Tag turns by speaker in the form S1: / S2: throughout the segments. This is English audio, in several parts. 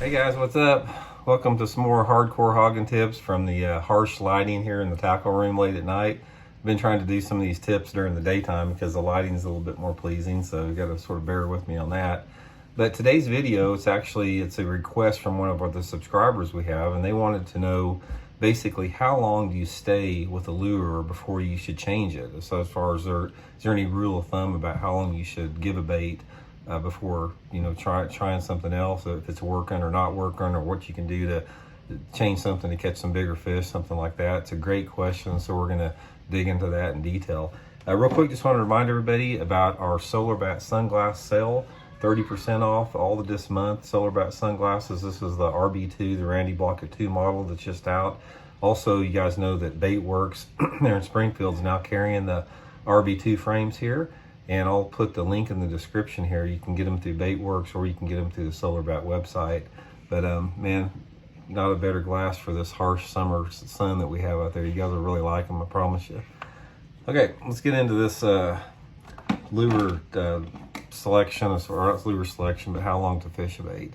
S1: Hey guys, what's up? Welcome to some more hardcore hogging tips from the harsh lighting here in the tackle room late at night. I've been trying to do some of these tips during the daytime because the lighting is a little bit more pleasing, so you got to sort of bear with me on that. But today's video, it's a request from one of the subscribers we have, and they wanted to know basically how long do you stay with a lure before you should change it. So as far as is there any rule of thumb about how long you should give a bait before trying something else, if it's working or not working, or what you can do to change something to catch some bigger fish, something like that. It's a great question, so we're going to dig into that in detail. Real quick, just want to remind everybody about our Solar Bat sunglass sale. 30% off all of this month. Solar Bat sunglasses. This is the RB2, the Randy Blockett 2 model that's just out. Also, you guys know that Bait Works there in Springfield is now carrying the RB2 frames here. And I'll put the link in the description here. You can get them through Bait Works, or you can get them through the Solar Bat website. But man, not a better glass for this harsh summer sun that we have out there. You guys will really like them, I promise you. Okay, let's get into this lure selection, or not lure selection, but how long to fish a bait.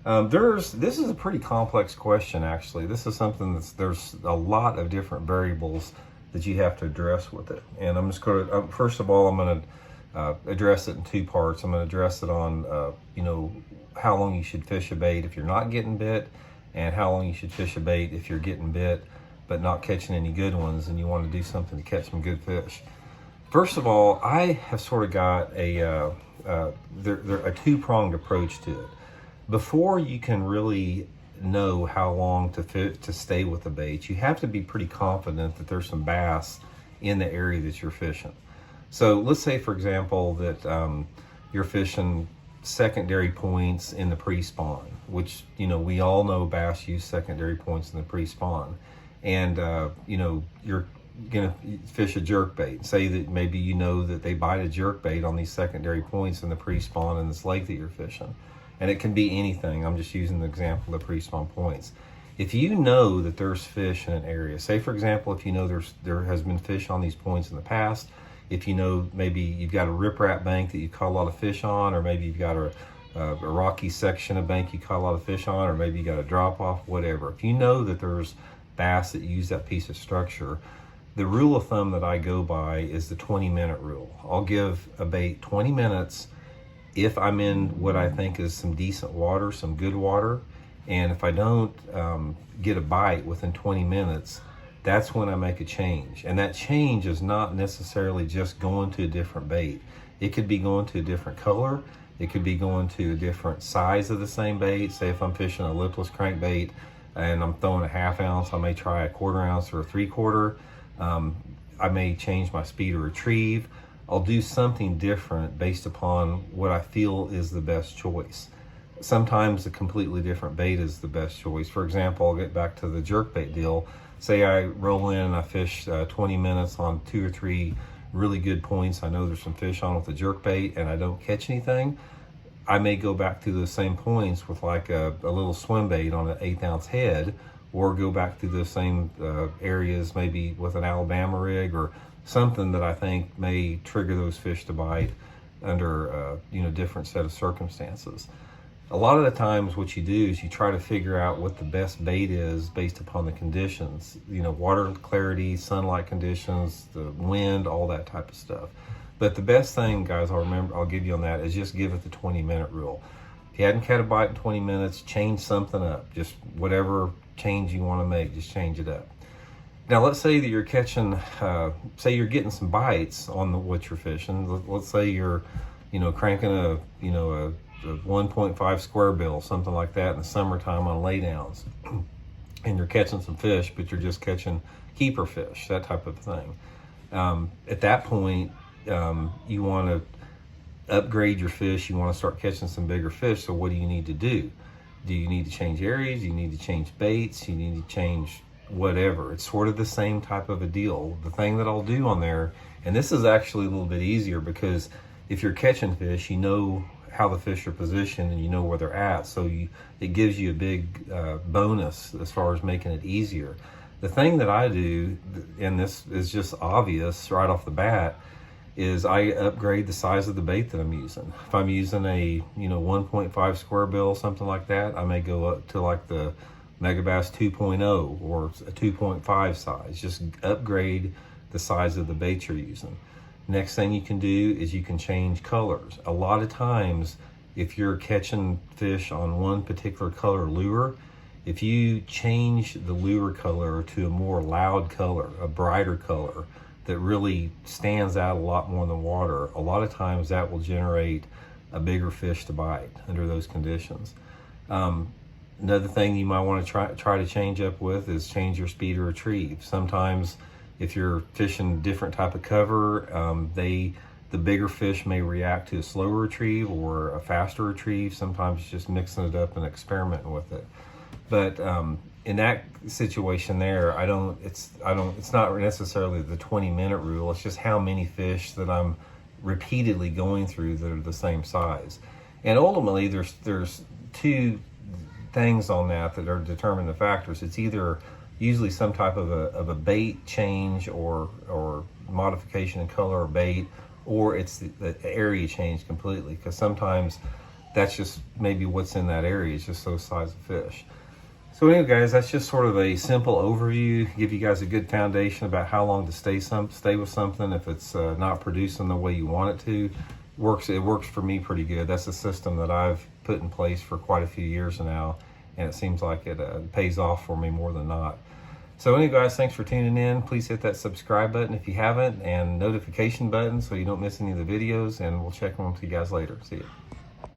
S1: This is a pretty complex question, actually. This is something there's a lot of different variables that you have to address with it. And I'm just going to, first of all, I'm going to address it in two parts. I'm going to address it on, how long you should fish a bait if you're not getting bit, and how long you should fish a bait if you're getting bit but not catching any good ones and you want to do something to catch some good fish. First of all, I have sort of got a two-pronged approach to it. Before you can really know how long to stay with the bait, you have to be pretty confident that there's some bass in the area that you're fishing. So let's say, for example, that you're fishing secondary points in the pre-spawn, which we all know bass use secondary points in the pre-spawn, and you're gonna fish a jerk bait. Say that maybe that they bite a jerk bait on these secondary points in the pre-spawn in this lake that you're fishing. And it can be anything. I'm just using the example of the pre-spawn points. If you know that there's fish in an area, say for example, if there has been fish on these points in the past, if maybe you've got a riprap bank that you caught a lot of fish on, or maybe you've got a rocky section of bank you caught a lot of fish on, or maybe you got a drop off, whatever. If you know that there's bass that use that piece of structure, the rule of thumb that I go by is the 20-minute rule. I'll give a bait 20 minutes if I'm in what I think is some decent water, some good water. And if I don't get a bite within 20 minutes, that's when I make a change. And that change is not necessarily just going to a different bait. It could be going to a different color. It could be going to a different size of the same bait. Say if I'm fishing a lipless crankbait and I'm throwing a 1/2 ounce, I may try a 1/4 ounce or a 3/4. I may change my speed of retrieve. I'll do something different based upon what I feel is the best choice. Sometimes a completely different bait is the best choice. For example, I'll get back to the jerkbait deal. Say I roll in and I fish 20 minutes on 2 or 3 really good points. I know there's some fish on with the jerkbait and I don't catch anything. I may go back to those same points with like a little swim bait on an 1/8 ounce head, or go back to the same areas maybe with an Alabama rig or something that I think may trigger those fish to bite under different set of circumstances. A lot of the times what you do is you try to figure out what the best bait is based upon the conditions, water clarity, sunlight conditions, the wind, all that type of stuff. But the best thing, guys, I'll give you on that is just give it the 20-minute rule. If you hadn't caught a bite in 20 minutes, change something up. Just whatever change you want to make, just change it up. Now, let's say that you're catching, say you're getting some bites on what you're fishing. Let's say you're, cranking a 1.5 square bill, something like that in the summertime on laydowns, and you're catching some fish, but you're just catching keeper fish, that type of thing. At that point, you want to upgrade your fish. You want to start catching some bigger fish. So what do you need to do? Do you need to change areas? Do you need to change baits? You need to change whatever. It's sort of the same type of a deal. The thing that I'll do on there, and this is actually a little bit easier because if you're catching fish, you know how the fish are positioned and you know where they're at. So it gives you a big bonus as far as making it easier. The thing that I do, and this is just obvious right off the bat, is I upgrade the size of the bait that I'm using. If I'm using a 1.5 square bill, something like that, I may go up to like the Megabass 2.0 or a 2.5 size. Just upgrade the size of the bait you're using. Next thing you can do is you can change colors. A lot of times, if you're catching fish on one particular color lure, if you change the lure color to a more loud color, a brighter color, that really stands out a lot more in the water, a lot of times that will generate a bigger fish to bite under those conditions. Another thing you might want to try to change up with is change your speed of retrieve. Sometimes if you're fishing different type of cover, the bigger fish may react to a slower retrieve or a faster retrieve. Sometimes just mixing it up and experimenting with it. But in that situation there, it's not necessarily the 20-minute rule. It's just how many fish that I'm repeatedly going through that are the same size. And ultimately, there's two things on that are determine the factors. It's either usually some type of a bait change or modification in color or bait, or it's the area change completely, because sometimes that's just maybe what's in that area. It's just those size of fish. So anyway, guys, that's just sort of a simple overview, give you guys a good foundation about how long to stay with something if it's not producing the way you want it to. It works for me pretty good. That's a system that I've put in place for quite a few years now, and it seems like it pays off for me more than not. So anyway, guys, thanks for tuning in. Please hit that subscribe button if you haven't, and notification button so you don't miss any of the videos, and we'll check in with you guys later. See you.